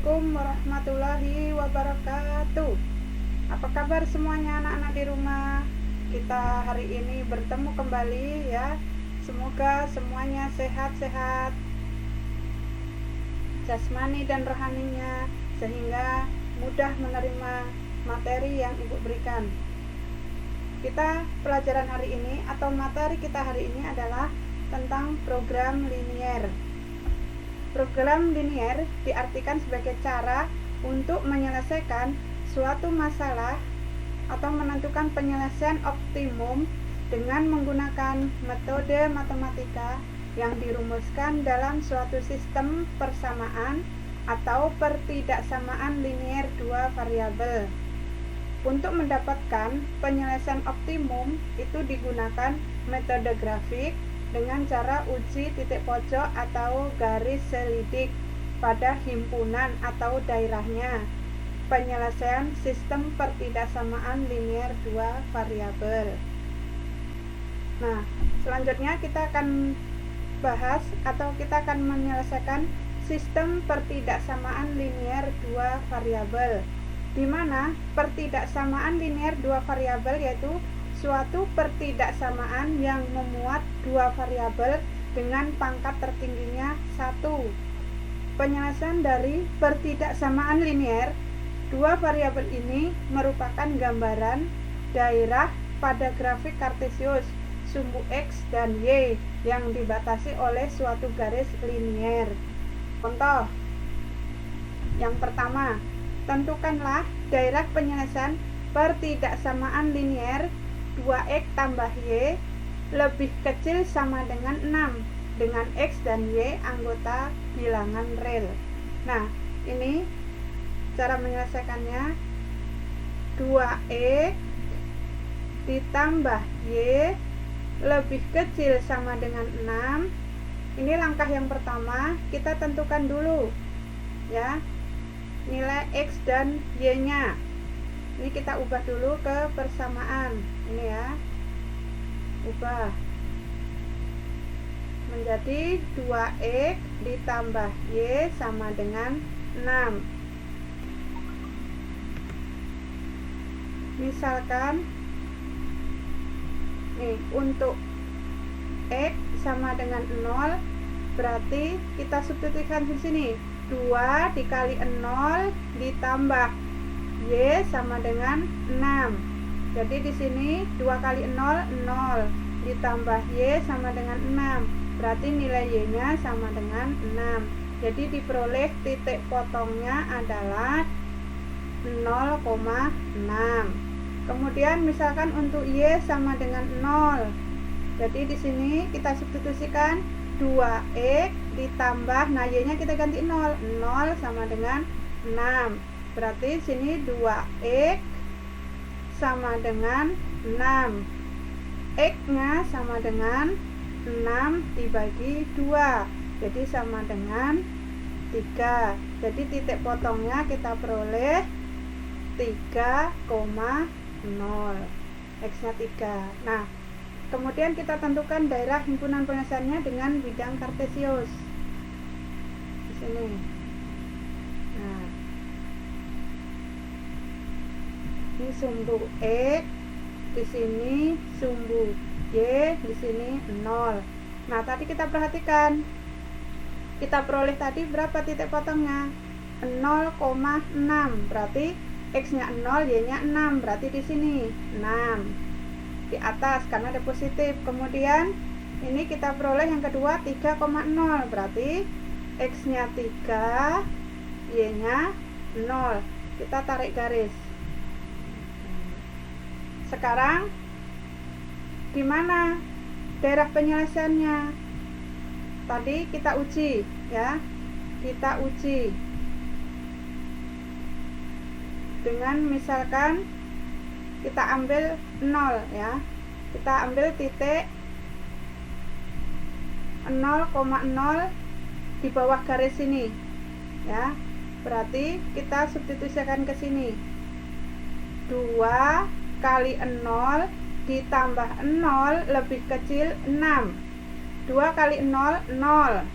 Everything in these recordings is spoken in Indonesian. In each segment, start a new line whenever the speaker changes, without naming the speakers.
Assalamualaikum warahmatullahi wabarakatuh. Apa kabar semuanya anak-anak di rumah? Kita hari ini bertemu kembali ya. Semoga semuanya sehat-sehat jasmani dan rohaninya, sehingga mudah menerima materi yang Ibu berikan. Kita pelajaran hari ini atau materi kita hari ini adalah tentang program linier. Program linier diartikan sebagai cara untuk menyelesaikan suatu masalah atau menentukan penyelesaian optimum dengan menggunakan metode matematika yang dirumuskan dalam suatu sistem persamaan atau pertidaksamaan linier dua variabel. Untuk mendapatkan penyelesaian optimum itu digunakan metode grafik dengan cara uji titik pojok atau garis selidik pada himpunan atau daerahnya. Penyelesaian sistem pertidaksamaan linier dua variabel. Nah, selanjutnya kita akan bahas atau kita akan menyelesaikan sistem pertidaksamaan linier dua variabel, di mana pertidaksamaan linier dua variabel yaitu suatu pertidaksamaan yang memuat dua variabel dengan pangkat tertingginya 1. Penyelesaian dari pertidaksamaan linier dua variabel ini merupakan gambaran daerah pada grafik kartesius sumbu X dan Y yang dibatasi oleh suatu garis linier. Contoh yang pertama, tentukanlah daerah penyelesaian pertidaksamaan linier 2x tambah y lebih kecil sama dengan 6 dengan x dan y anggota bilangan real. Nah, ini cara menyelesaikannya. 2x ditambah y lebih kecil sama dengan 6. Ini langkah yang pertama, kita tentukan dulu ya nilai x dan y nya. Ini kita ubah dulu ke persamaan. Ini ya, ubah menjadi 2x ditambah y sama dengan 6. Misalkan nih, untuk x sama dengan 0, berarti kita substitusikan di sini 2 dikali 0 ditambah y sama dengan 6. Jadi di sini 2 kali 0 0 ditambah y sama dengan 6. Berarti nilai y-nya sama dengan 6. Jadi diperoleh titik potongnya adalah 0,6. Kemudian misalkan untuk y sama dengan 0. Jadi di sini kita substitusikan 2x ditambah, nah y-nya kita ganti 0. 0 sama dengan 6. Berarti sini 2x sama dengan 6. X-nya sama dengan 6 dibagi 2. Jadi sama dengan 3. Jadi titik potongnya kita peroleh 3,0. X-nya 3. Nah, kemudian kita tentukan daerah himpunan penyelesaiannya dengan bidang kartesius. Di sini. Nah, ini sumbu X, di sini sumbu Y, di sini 0. Nah, tadi kita perhatikan, kita peroleh tadi berapa titik potongnya? 0,6. Berarti X-nya 0, Y-nya 6. Berarti di sini 6 di atas karena ada positif. Kemudian ini kita peroleh yang kedua 3,0. Berarti X-nya 3, Y-nya 0. Kita tarik garis. Sekarang di mana daerah penyelesaiannya? Tadi kita uji ya. Kita uji dengan misalkan kita ambil 0 ya. Kita ambil titik 0,0 di bawah garis sini ya. Berarti kita substitusikan ke sini. 2 kali 0 ditambah 0 lebih kecil 6. 2 kali 0 0.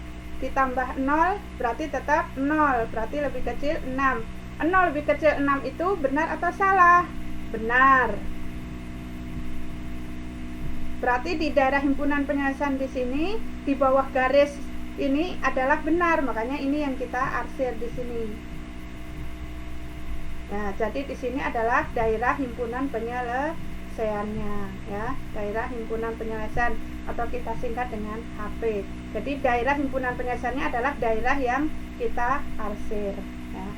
ditambah 0 berarti tetap 0, berarti lebih kecil 6. 0 lebih kecil 6 itu benar atau salah? Benar. Berarti di daerah himpunan penyelesaian di sini, di bawah garis ini adalah benar, makanya ini yang kita arsir di sini. Nah, jadi di sini adalah daerah himpunan penyelesaiannya, ya, daerah himpunan penyelesaian atau kita singkat dengan HP. Jadi daerah himpunan penyelesaiannya adalah daerah yang kita arsir, ya.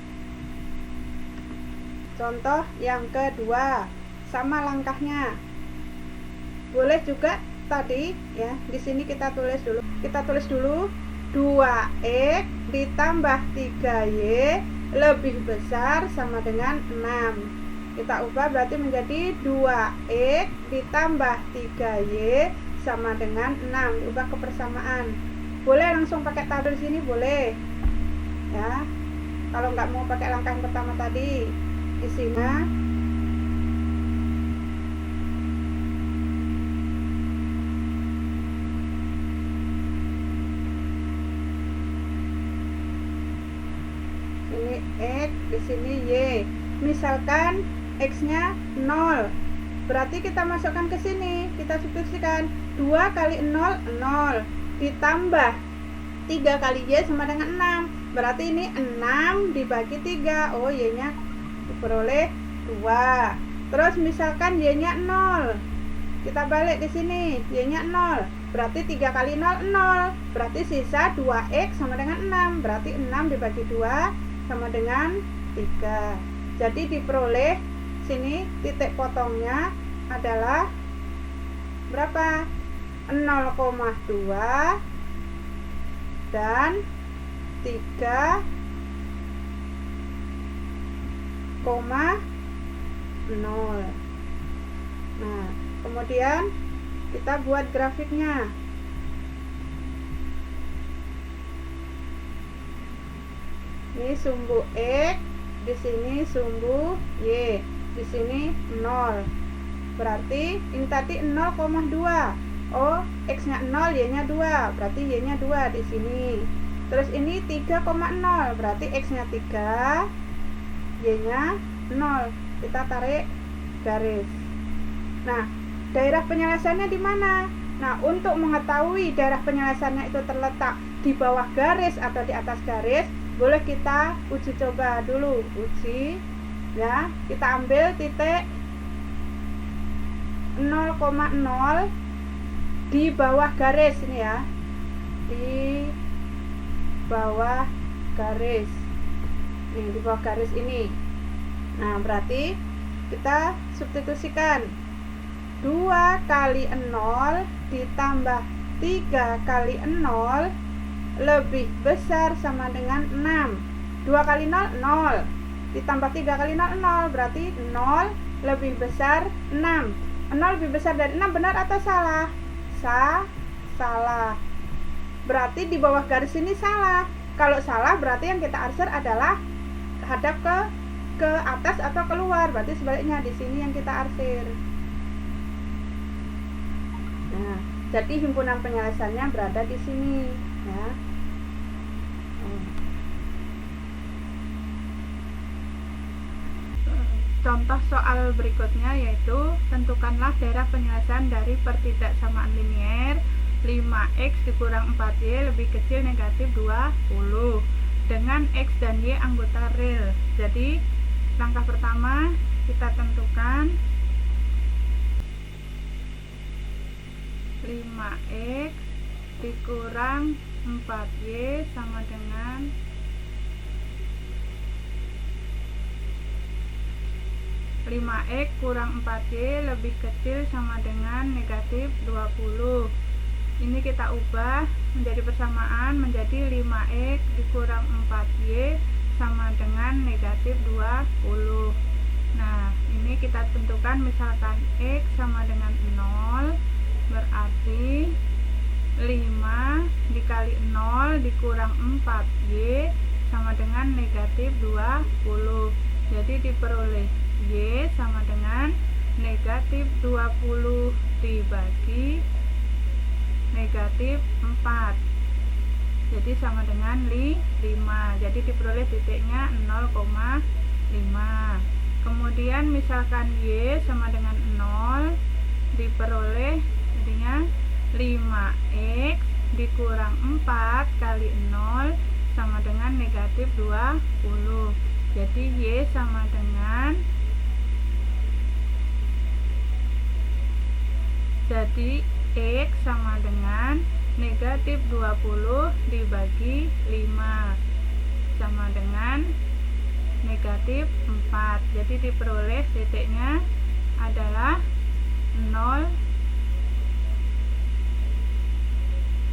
Contoh yang kedua, sama langkahnya. Boleh juga tadi, ya, di sini kita tulis dulu. Kita tulis dulu 2x ditambah 3y lebih besar sama dengan 6. Kita ubah berarti menjadi 2x ditambah 3y sama dengan 6. Diubah ke persamaan. Boleh langsung pakai tabel sini, boleh. Ya. Kalau nggak mau pakai langkah yang pertama tadi, di sini X, di sini Y. Misalkan X-nya 0. Berarti kita masukkan ke sini, kita substitusikan 2 kali 0, 0 ditambah 3 kali Y sama dengan 6. Berarti ini 6 dibagi 3. Oh, Y-nya diperoleh 2. Terus misalkan Y-nya 0. Kita balik di sini, Y-nya 0. Berarti 3 kali 0, 0. Berarti sisa 2X sama dengan 6. Berarti 6 dibagi 2 sama dengan 3. Jadi diperoleh sini titik potongnya adalah berapa? 0,2 dan 3,0. Nah, kemudian kita buat grafiknya. Ini sumbu X, di sini sumbu Y, di sini 0. Berarti ini tadi 0,2. Oh, X-nya 0, Y-nya 2. Berarti Y-nya 2 di sini. Terus ini 3,0. Berarti X-nya 3, Y-nya 0. Kita tarik garis. Nah, daerah penyelesaiannya di mana? Nah, untuk mengetahui daerah penyelesaiannya itu terletak di bawah garis atau di atas garis, boleh kita uji coba dulu. Uji, ya, kita ambil titik 0,0 di bawah garis ini, ya, di bawah garis ini, di bawah garis ini. Nah, berarti kita substitusikan 2 kali 0 ditambah 3 kali 0 lebih besar sama dengan 6. 2 kali 0, 0. Ditambah 3 kali 0, 0. Berarti 0 lebih besar 6. 0 lebih besar dari 6, benar atau salah? Salah. Berarti di bawah garis ini salah. Kalau salah berarti yang kita arsir adalah hadap ke atas atau keluar. Berarti sebaliknya di sini yang kita arsir. Nah, jadi himpunan penyelesaiannya berada di sini, ya. Contoh soal berikutnya yaitu tentukanlah daerah penyelesaian dari pertidaksamaan linier 5x dikurang 4y lebih kecil negatif 20 dengan x dan y anggota real. Jadi langkah pertama kita tentukan 5x dikurang 4y sama dengan 5x kurang 4y lebih kecil sama dengan negatif 20. Ini kita ubah menjadi persamaan menjadi 5x dikurang 4y sama dengan negatif 20. Nah, ini kita tentukan misalkan x sama dengan 0, berarti 5 dikali 0 dikurang 4y sama dengan negatif 20. Jadi diperoleh y sama dengan negatif 20 dibagi negatif 4. jadi sama dengan 5. Jadi diperoleh titiknya 0,5. Kemudian misalkan Y sama dengan 0, diperoleh jadinya 5X dikurang 4 kali 0 sama dengan negatif 20. Jadi Y sama dengan, jadi X sama dengan negatif 20 dibagi 5 sama dengan negatif 4. Jadi diperoleh titiknya adalah 0.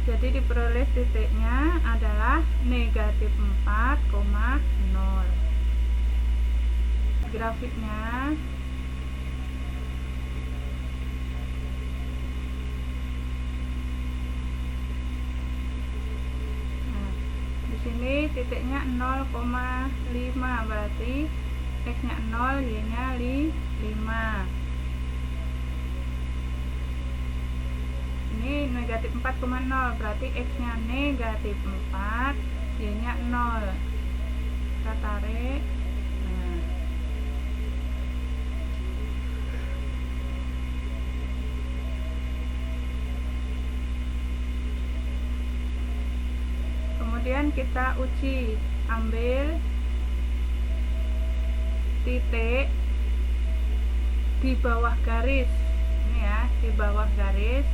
Jadi diperoleh titiknya adalah negatif 4,0. Grafiknya sini titiknya 0,5, berarti X nya 0, Y nya 5. Ini negatif 4,0, berarti X nya negatif 4, Y nya 0. Kita tarik. Kemudian kita uji, ambil titik di bawah garis ini ya, di bawah garis.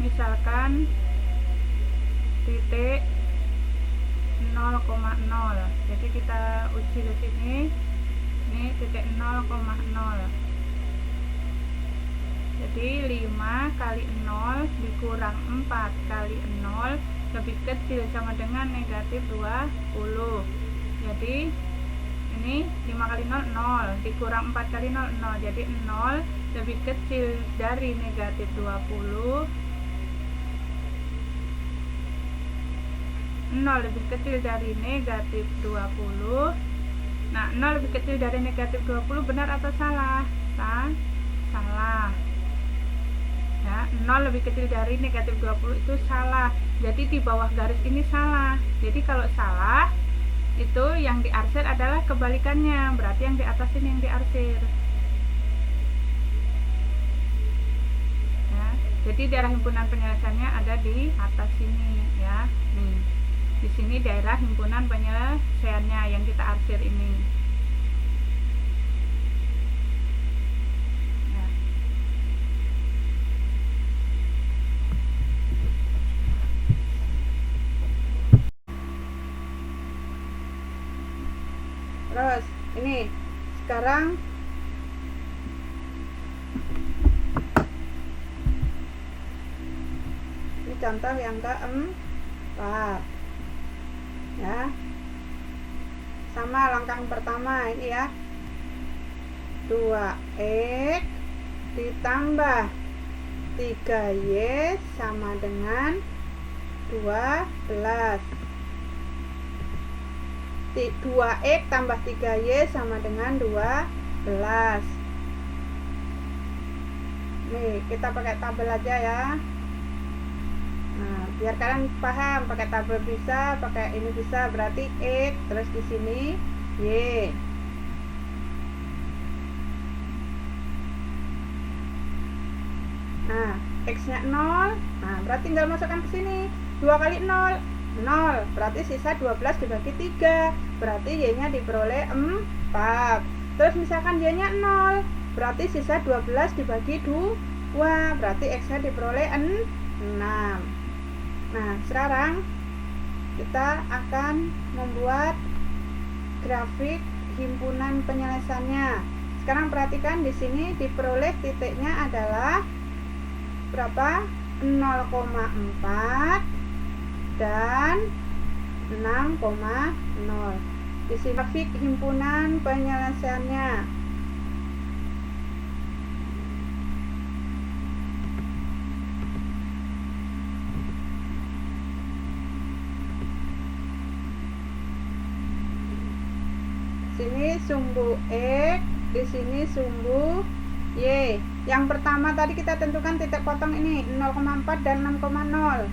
Misalkan titik 0,0. Jadi kita uji di sini. Ini titik 0,0. Jadi 5 kali 0 dikurang 4 kali 0 lebih kecil sama dengan negatif 20. Jadi ini 5 kali 0, 0 dikurang 4 kali 0, 0. Jadi 0 lebih kecil dari negatif 20. 0 lebih kecil dari negatif 20. Nah, 0 lebih kecil dari negatif 20 benar atau salah? Salah. Ya, 0 lebih kecil dari negatif 20 itu salah. Jadi di bawah garis ini salah. Jadi kalau salah, itu yang diarsir adalah kebalikannya. Berarti yang di atas ini yang diarsir. Ya, jadi daerah himpunan penyelesaiannya ada di atas sini ya. Nih. Di sini daerah himpunan penyelesaiannya yang kita arsir ini. Terus ini sekarang ini contoh yang keempat ya, sama langkah pertama ini ya, 2X ditambah 3Y sama dengan 12. 2X tambah 3Y sama dengan 12. Nih, kita pakai tabel aja ya. Nah, biar kalian paham, pakai tabel bisa, pakai ini bisa. Berarti X, terus di sini Y. Nah, X-nya 0. Nah, berarti tinggal masukkan ke sini. 2 kali 0. 0, berarti sisa 12 dibagi 3, berarti Y-nya diperoleh 4. Terus misalkan Y-nya 0, berarti sisa 12 dibagi 2, berarti X-nya diperoleh 6. Nah, sekarang kita akan membuat grafik himpunan penyelesaiannya. Sekarang perhatikan di sini diperoleh titiknya adalah berapa? 0,4 dan 6,0. Di sini grafik himpunan penyelesaiannya. Sini sumbu X, di sini sumbu Y. Yang pertama tadi kita tentukan titik potong ini 0,4 dan 6,0.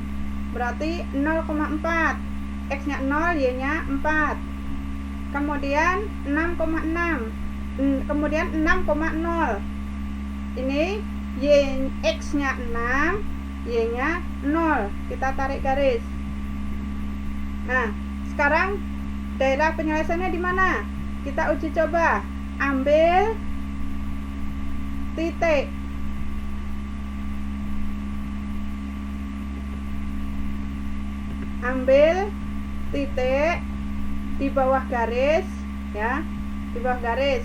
Berarti 0,4. X-nya 0, Y-nya 4. Kemudian 6,6. Kemudian 6,0. Ini X-nya 6, Y-nya 0. Kita tarik garis. Nah, sekarang daerah penyelesaiannya di mana? Kita uji coba. Ambil titik. Ambil titik di bawah garis, ya, di bawah garis.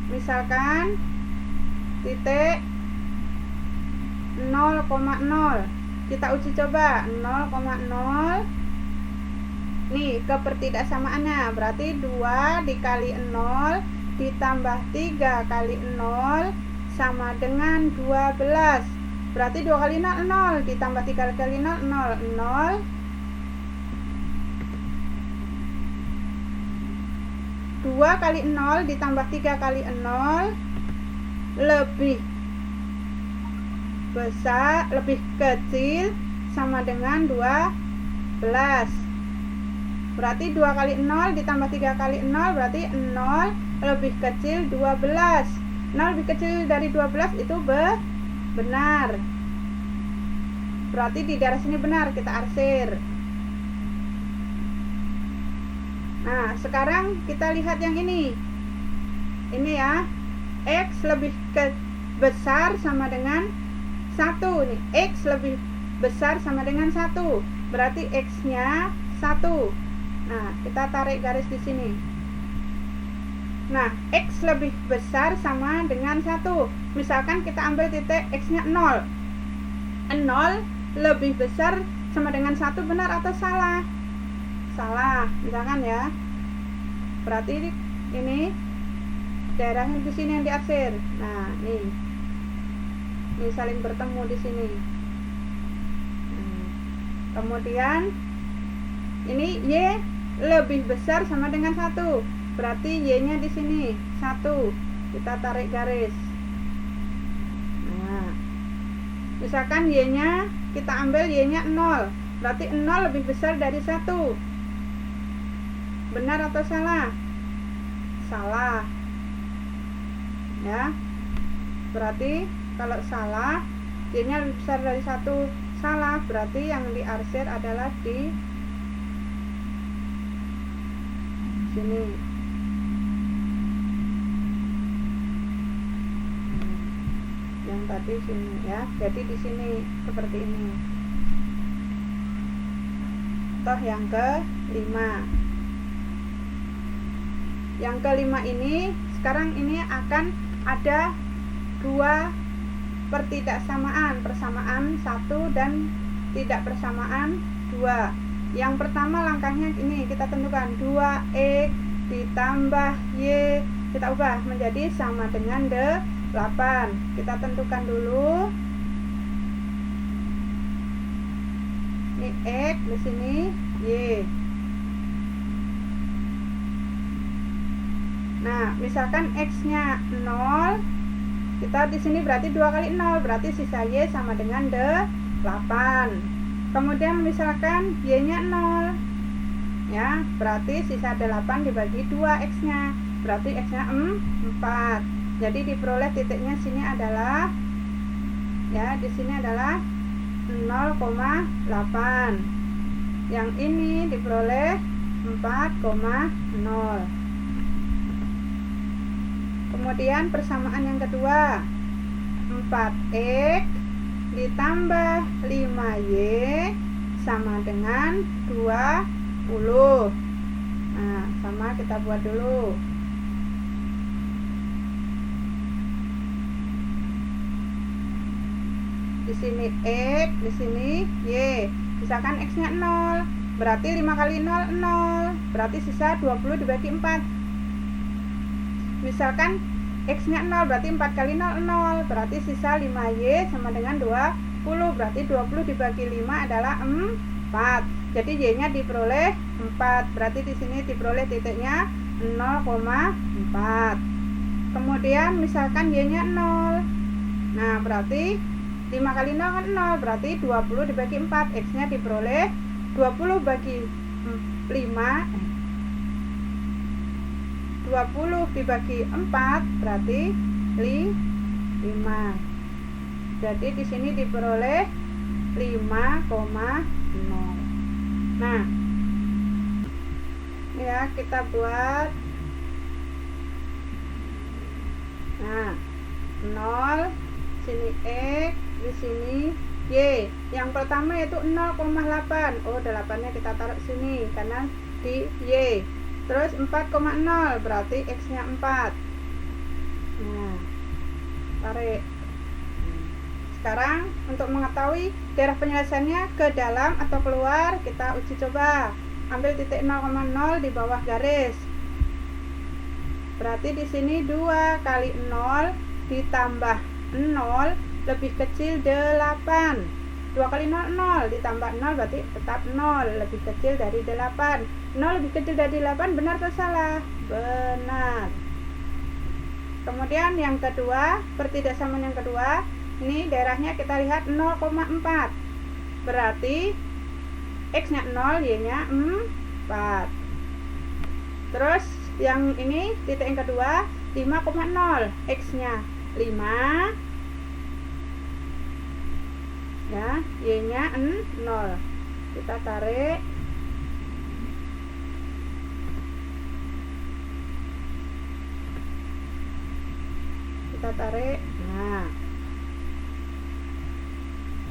Misalkan titik 0,0. Kita uji coba 0,0. Nih, kepertidaksamaannya berarti 2 dikali 0 ditambah 3 kali 0 sama dengan 12. Berarti 2 kali 0, 0 ditambah 3 kali 0, 0, 0. 2 kali 0 ditambah 3 kali 0 lebih besar, lebih kecil sama dengan 12. Berarti 2 kali 0 ditambah 3 kali 0 berarti 0 lebih kecil 12. 0 lebih kecil dari 12 itu benar. Berarti di daerah sini benar, kita arsir. Nah, sekarang kita lihat yang ini. Ini ya. X lebih besar sama dengan 1 nih. X lebih besar sama dengan 1. Berarti X-nya 1. Nah, kita tarik garis di sini. Nah, X lebih besar sama dengan 1. Misalkan kita ambil titik X-nya 0. 0 lebih besar sama dengan 1, benar atau salah? Salah, misalkan ya. Berarti ini daerahnya di sini yang diarsir. Nah, nih. Ini saling bertemu di sini. Kemudian ini Y lebih besar sama dengan 1. Berarti Y-nya di sini 1. Kita tarik garis. Nah, misalkan Y-nya kita ambil Y-nya 0. Berarti 0 lebih besar dari 1. Benar atau salah? Salah. Ya. Berarti kalau salah, Y-nya lebih besar dari 1. Salah, berarti yang diarsir adalah di sini. Yang tadi sini ya. Jadi di sini seperti ini. Toh yang ke-5. Yang ke-5 ini sekarang ini akan ada 2 pertidaksamaan, persamaan 1 dan tidak persamaan 2. Yang pertama langkahnya ini kita tentukan 2X ditambah Y, kita ubah menjadi sama dengan 8. Kita tentukan dulu. Ini X, di sini Y. Nah, misalkan X-nya 0, kita di sini berarti 2 kali 0, berarti sisa Y sama dengan 8. Kemudian misalkan Y-nya 0, ya, berarti sisa 8 dibagi 2 X-nya, berarti X-nya 4. Jadi diperoleh titiknya sini adalah, ya, di sini adalah 0,8. Yang ini diperoleh 4,0. Kemudian persamaan yang kedua, 4X ditambah 5Y sama dengan 20. Nah, sama kita buat dulu. Di sini X, di sini Y. Misalkan X-nya 0, berarti 5 kali 0, 0. Berarti sisa 20 dibagi 4. Misalkan X-nya 0, berarti 4 kali 0, 0. Berarti sisa 5Y sama dengan 20. Berarti 20 dibagi 5 adalah 4. Jadi Y-nya diperoleh 4. Berarti di sini diperoleh titiknya 0,4. Kemudian misalkan Y-nya 0. Nah, berarti 5 kali 0 kan 0. Berarti 20 dibagi 4. X-nya diperoleh 20 bagi 5. 20 dibagi 4 berarti 5. Jadi di sini diperoleh 5,0. Nah, ya kita buat. Nah, 0 sini X, di sini Y. Yang pertama yaitu 0,8. Oh, 8-nya kita taruh sini karena di Y. Terus 4,0 berarti X-nya 4. Nah, tarik. Sekarang untuk mengetahui daerah penyelesaiannya ke dalam atau keluar, kita uji coba. Ambil titik 0,0 di bawah garis. Berarti di sini 2 kali 0 ditambah 0 lebih kecil 8. 2 kali 0, 0 ditambah 0 berarti tetap 0, lebih kecil dari 8. 0 lebih kecil dari 8, benar atau salah? Benar. Kemudian yang kedua, pertidaksamaan yang kedua, ini daerahnya kita lihat 0,4. Berarti X-nya 0, Y-nya 4. Terus yang ini titik yang kedua 5,0, X-nya 5, ya, Y-nya 0. Kita tarik. Nah,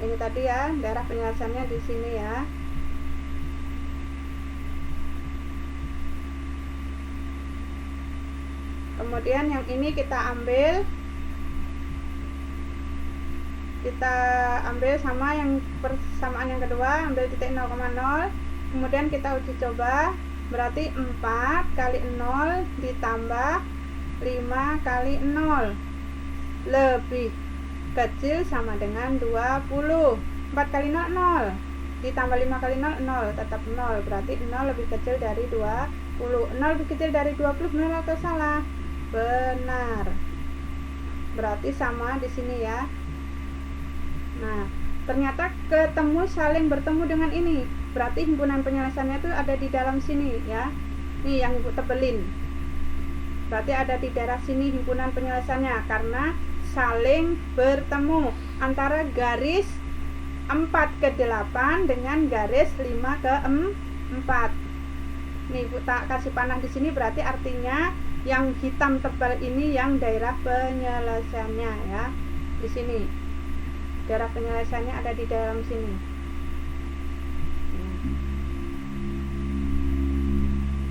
ini tadi ya daerah penyelesaiannya di sini ya. Kemudian yang ini kita ambil sama yang persamaan yang kedua, ambil titik 0,0. Kemudian kita uji coba. Berarti 4 kali 0 ditambah 5 kali 0 lebih kecil sama dengan 20. 4 kali 0, 0 ditambah 5 kali 0, 0, tetap 0. Berarti 0 lebih kecil dari 20. 0 lebih kecil dari 20, benar atau salah? Benar. Berarti sama di sini ya. Nah, ternyata saling bertemu dengan ini. Berarti himpunan penyelesaiannya itu ada di dalam sini ya. Nih yang Ibu tebelin. Berarti ada di daerah sini himpunan penyelesaiannya karena saling bertemu antara garis 4 ke 8 dengan garis 5 ke 4. Nih Ibu tak kasih panah di sini, berarti artinya yang hitam tebal ini yang daerah penyelesaiannya ya. Di sini. Daerah penyelesaiannya ada di dalam sini.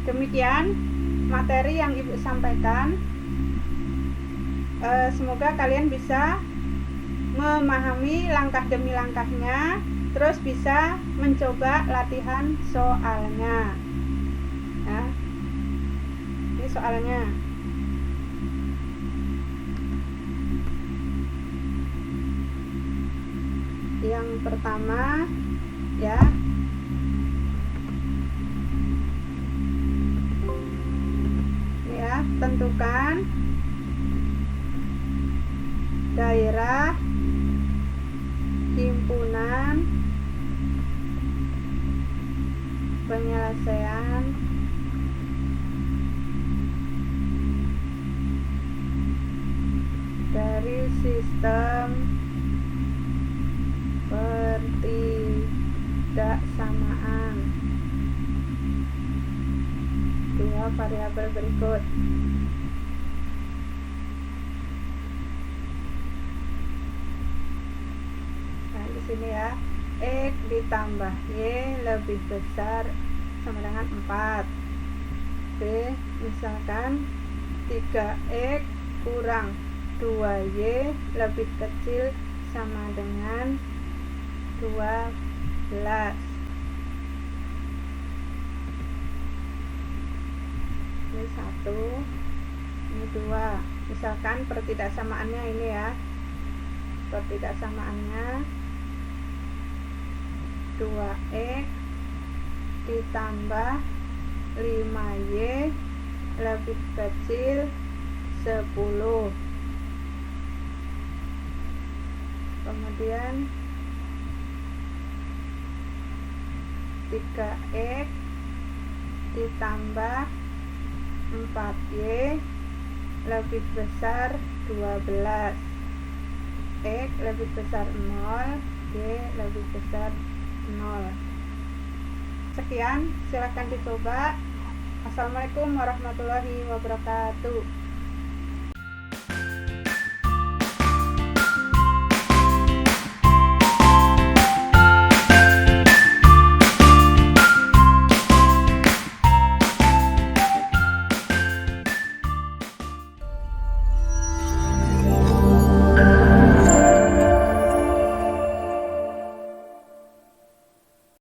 Demikian materi yang Ibu sampaikan. Semoga kalian bisa memahami langkah demi langkahnya, terus bisa mencoba latihan soalnya ya. Ini soalnya. Yang pertama ya, tentukan daerah himpunan penyelesaian dari sistem pertidaksamaan dua variabel berikut. Nah, di sini ya, X ditambah Y lebih besar sama dengan 4. B, misalkan 3X kurang 2Y lebih kecil sama dengan 12. Ini 1, ini 2. Misalkan pertidaksamaannya ini ya, pertidaksamaannya 2X ditambah 5Y lebih kecil 10. Kemudian 3X ditambah 4Y lebih besar 12. X lebih besar 0, Y lebih besar 0. Sekian, silakan dicoba. Assalamualaikum warahmatullahi wabarakatuh.